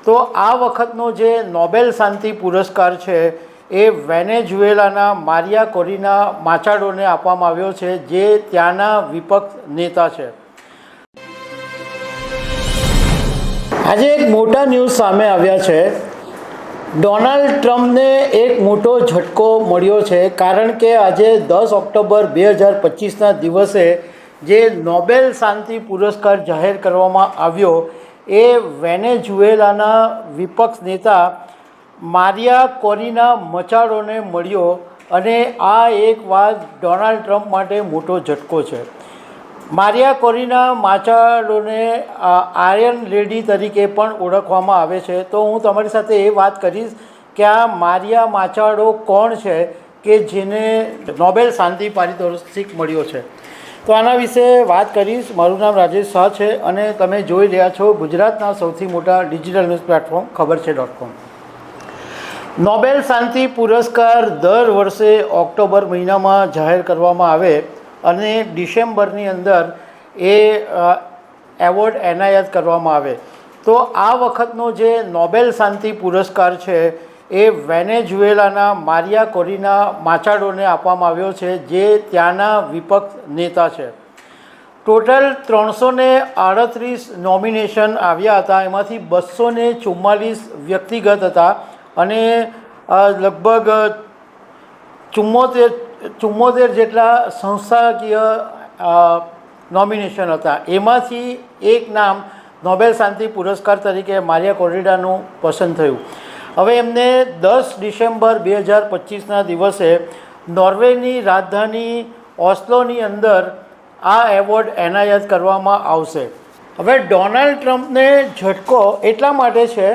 તો આ વખતનો જે નોબેલ શાંતિ પુરસ્કાર છે એ વેનેઝુએલાના મારિયા કોરિના માચાડોને આપવામાં આવ્યો છે, જે ત્યાંના વિપક્ષ નેતા છે. આજે એક મોટા ન્યૂઝ સામે આવ્યા છે. ડોનાલ્ડ ટ્રમ્પને એક મોટો ઝટકો મળ્યો છે, કારણ કે આજે 10 ઓક્ટોબર 2025ના દિવસે જે નોબેલ શાંતિ પુરસ્કાર જાહેર કરવામાં આવ્યો એ વેનેઝુએલાના વિપક્ષ નેતા મારિયા કોરિના મચાડોને મળ્યો. અને આ એક વાત ડોનાલ્ડ ટ્રમ્પ માટે મોટો ઝટકો છે. મારિયા કોરિના માચાડોને આયર્ન લેડી તરીકે પણ ઓળખવામાં આવે છે. તો હું તમારી સાથે એ વાત કરીશ કે આ મારિયા માચાડો કોણ છે કે જેને નોબેલ શાંતિ પારિતોષિક મળ્યો છે. તો આના વિશે વાત કરીશ. મારું નામ રાજેશ શાહ છે અને તમે જોઈ રહ્યા છો ગુજરાતના સૌથી મોટા ડિજિટલ ન્યૂઝ પ્લેટફોર્મ ખબર છે.com. નોબેલ શાંતિ પુરસ્કાર દર વર્ષે ઓક્ટોબર મહિનામાં જાહેર કરવામાં આવે અને ડિસેમ્બરની અંદર એ એવોર્ડ એનાયત કરવામાં આવે. તો આ વખતનો જે નોબેલ શાંતિ પુરસ્કાર છે એ વેનેઝુએલાના મારિયા કોરિના માચાડોને આપવામાં આવ્યો છે, જે ત્યાંના વિપક્ષ નેતા છે. ટોટલ 338 નોમિનેશન આવ્યા હતા, એમાંથી 244 વ્યક્તિગત હતા અને લગભગ 74 જેટલા સંસ્થાકીય નોમિનેશન હતા. એમાંથી એક નામ નોબેલ શાંતિ પુરસ્કાર તરીકે મારિયા કોરિનાનું પસંદ થયું. હવે એમને 10 ડિસેમ્બર 2025ના દિવસે નોર્વેની રાજધાની ઓસ્લોની અંદર આ એવોર્ડ એનાયત કરવામાં આવશે. હવે ડોનાલ્ડ ટ્રમ્પને ઝટકો એટલા માટે છે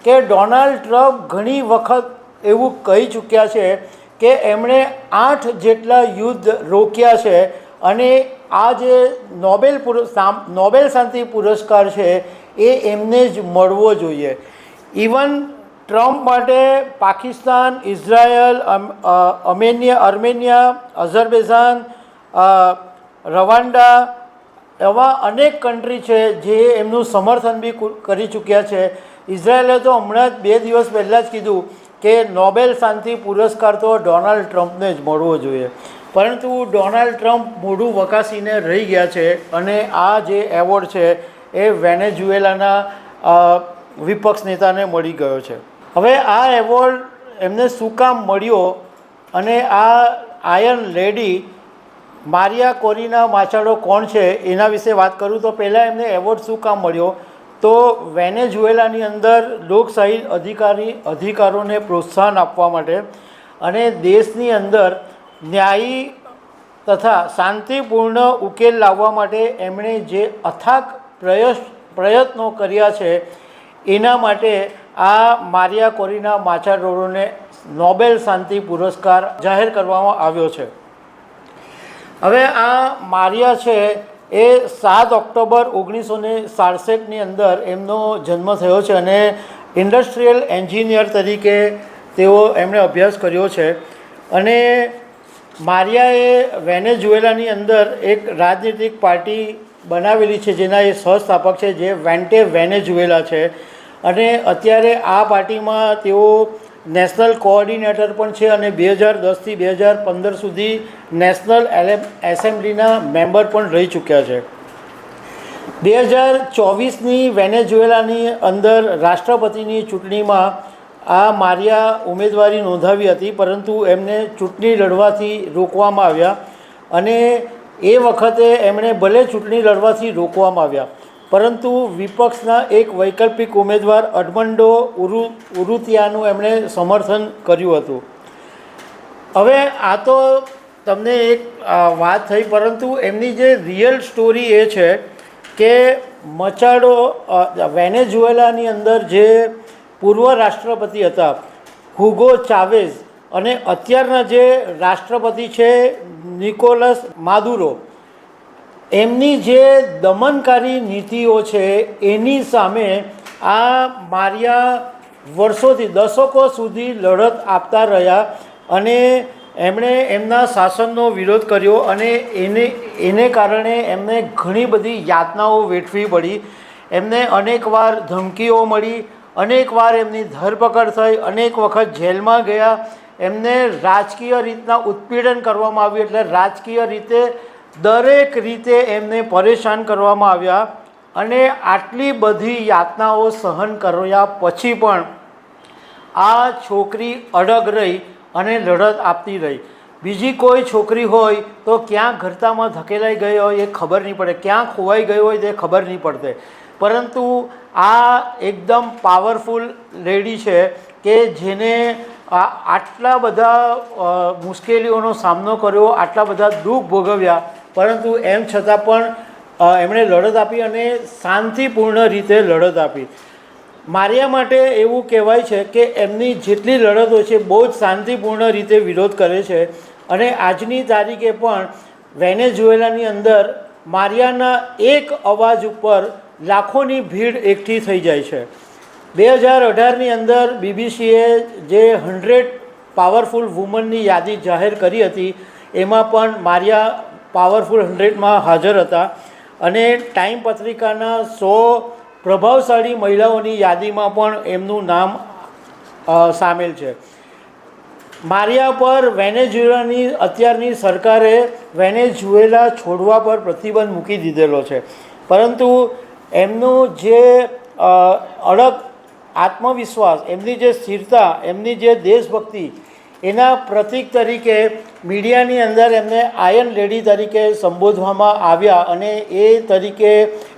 કે ડોનાલ્ડ ટ્રમ્પ ઘણી વખત એવું કહી ચૂક્યા છે કે એમણે 8 જેટલા યુદ્ધ રોક્યા છે અને આ જે નોબેલ શાંતિ પુરસ્કાર છે એ એમને જ મળવો જોઈએ. ઇવન ટ્રમ્પ માટે Pakistan, Israel, Armenia, Azerbaijan, Rwanda એવા અનેક કન્ટ્રી છે જે એમનું સમર્થન બી કરી ચૂક્યા છે. ઇઝરાયલે તો હમણાં જ 2 દિવસ પહેલાં જ કીધું કે નોબેલ શાંતિ પુરસ્કાર તો ડોનાલ્ડ ટ્રમ્પને જ મળવો જોઈએ. પરંતુ ડોનાલ્ડ ટ્રમ્પ મોઢું વકાસીને રહી ગયા છે અને આ જે એવોર્ડ છે એ વેનેઝુએલાના વિપક્ષ નેતાને મળી ગયો છે. હવે આ એવોર્ડ એમને શું કામ મળ્યો અને આ આયર્ન લેડી મારિયા કોરિના માચાડો કોણ છે એના વિશે વાત કરું તો પહેલાં એમને એવોર્ડ શું કામ મળ્યો તો વેનેઝુએલાની અંદર લોકશાહી અધિકારોને પ્રોત્સાહન આપવા માટે અને દેશની અંદર ન્યાયી તથા શાંતિપૂર્ણ ઉકેલ લાવવા માટે એમણે જે અથાગ પ્રયત્નો કર્યા છે એના માટે આ મારિયા કોરિના માચાડોને નોબેલ શાંતિ પુરસ્કાર જાહેર કરવામાં આવ્યો છે. હવે આ મારિયા છે એ 7 ઓક્ટોબર 1967ની અંદર એમનો જન્મ થયો છે અને ઇન્ડસ્ટ્રીયલ એન્જિનિયર તરીકે એમણે અભ્યાસ કર્યો છે. અને મારિયાએ વેનેઝુએલાની અંદર એક રાજનીતિક પાર્ટી બનાવેલી છે જેના એ સહસ્થાપક છે, જે વેન્ટે વેનેઝુએલા છે. અને અત્યારે આ પાર્ટીમાં તેઓ નેશનલ કોઓર્ડિનેટર પણ છે અને 2010થી 2015 સુધી નેશનલ એસેમ્બલીના મેમ્બર પણ રહી ચૂક્યા છે. 2024ની વેનેઝુએલાની અંદર રાષ્ટ્રપતિની ચૂંટણીમાં આ મારિયા ઉમેદવારી નોંધાવી હતી, પરંતુ એમને ચૂંટણી લડવાથી રોકવામાં આવ્યા. અને એ વખતે એમણે ભલે ચૂંટણી લડવાથી રોકવામાં આવ્યા, પરંતુ વિપક્ષના એક વૈકલ્પિક ઉમેદવાર અડમન્ડો ઉરુતિયાનું એમણે સમર્થન કર્યું હતું. હવે આ તો તમને એક વાત થઈ, પરંતુ એમની જે રિયલ સ્ટોરી એ છે કે મચાડો વેનેઝુએલાની અંદર જે પૂર્વ રાષ્ટ્રપતિ હતા હુગો ચાવેઝ અને અત્યારના જે રાષ્ટ્રપતિ છે નિકોલસ માદુરો, એમની જે દમનકારી નીતિઓ છે એની સામે આ મારિયા વર્ષોથી દશકો સુધી લડત આપતા રહ્યા અને એમણે એમના શાસનનો વિરોધ કર્યો અને એને કારણે એમને ઘણી બધી યાતનાઓ વેઠવી પડી. એમને અનેકવાર ધમકીઓ મળી અનેકવાર એમની ધરપકડ થઈ, અનેક વખત જેલમાં ગયા, એમને રાજકીય રીતના ઉત્પીડન કરવામાં આવ્યું, એટલે રાજકીય રીતે દરેક રીતે એમને પરેશાન કરવામાં આવ્યા અને આટલી બધી યાતનાઓ સહન કર્યા પછી પણ આ છોકરી અડગ રહી અને લડત આપતી રહી. બીજી કોઈ છોકરી હોય તો ક્યાં ઘરતામાં ધકેલાઈ ગઈ હોય એ ખબર નહીં પડે, ક્યાં ખોવાઈ ગઈ હોય તે ખબર નહીં પડતે, પરંતુ આ એકદમ પાવરફુલ લેડી છે કે જેને આટલા બધા મુશ્કેલીઓનો સામનો કર્યો, આટલા બધા દુઃખ ભોગવ્યા, પરંતુ એમ છતાં પણ એમણે લડત આપી અને શાંતિપૂર્ણ રીતે લડત આપી. મારિયા માટે એવું કહેવાય છે કે એમની જેટલી લડતો છે બહુ જ શાંતિપૂર્ણ રીતે વિરોધ કરે છે અને આજની તારીખે પણ વેનેઝુએલાની અંદર મારિયાના એક અવાજ ઉપર લાખોની ભીડ એકઠી થઈ જાય છે. 2018ની અંદર બીબીસીએ જે 100 પાવરફુલ વુમનની યાદી જાહેર કરી હતી એમાં પણ મારિયા પાવરફુલ 100માં હાજર હતા અને ટાઈમ પત્રિકાના 100 પ્રભાવશાળી મહિલાઓની યાદીમાં પણ એમનું નામ સામેલ છે. મારિયા પર વેનેઝુએલાની અત્યારની સરકારે વેનેઝુએલા છોડવા પર પ્રતિબંધ મૂકી દીધેલો છે, પરંતુ એમનું જે અડગ આત્મવિશ્વાસ, એમની જે સ્થિરતા, એમની જે દેશભક્તિ, એના પ્રતીક તરીકે મીડિયાની અંદર એમને આયર્ન લેડી તરીકે સંબોધવામાં આવ્યા અને એ તરીકે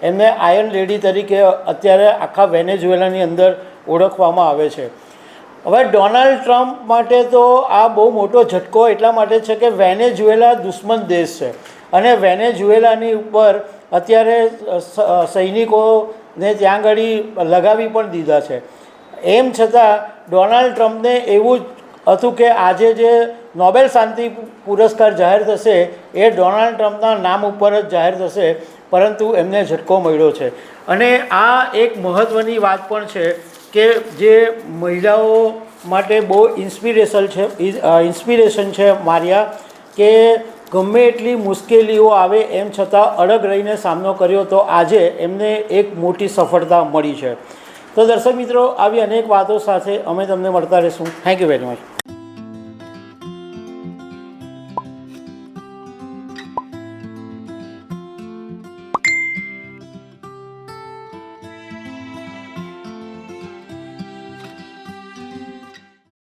એમને આયર્ન લેડી તરીકે અત્યારે આખા વેનેઝુએલાની અંદર ઓળખવામાં આવે છે. હવે ડોનાલ્ડ ટ્રમ્પ માટે તો આ બહુ મોટો ઝટકો એટલા માટે છે કે વેનેઝુએલા દુશ્મન દેશ છે અને વેનેઝુએલાની ઉપર અત્યારે સૈનિકોને ત્યાં આગળ લગાવી પણ દીધા છે. એમ છતાં ડોનાલ્ડ ટ્રમ્પને એવું જ હતું કે આજે જે નોબેલ શાંતિ પુરસ્કાર જાહેર થશે એ ડોનાલ્ડ ટ્રમ્પના નામ ઉપર જ જાહેર થશે, પરંતુ એમને ઝટકો મળ્યો છે. અને આ એક મહત્ત્વની વાત પણ છે કે જે મહિલાઓ માટે બહુ ઇન્સ્પિરેશન છે મારિયા, કે ગમે એટલી મુશ્કેલીઓ આવે એમ છતાં અડગ રહીને સામનો કર્યો તો આજે એમને એક મોટી સફળતા મળી છે. તો દર્શક મિત્રો, આવી અનેક વાતો સાથે અમે તમને મળતા રહીશું. Thank you very much.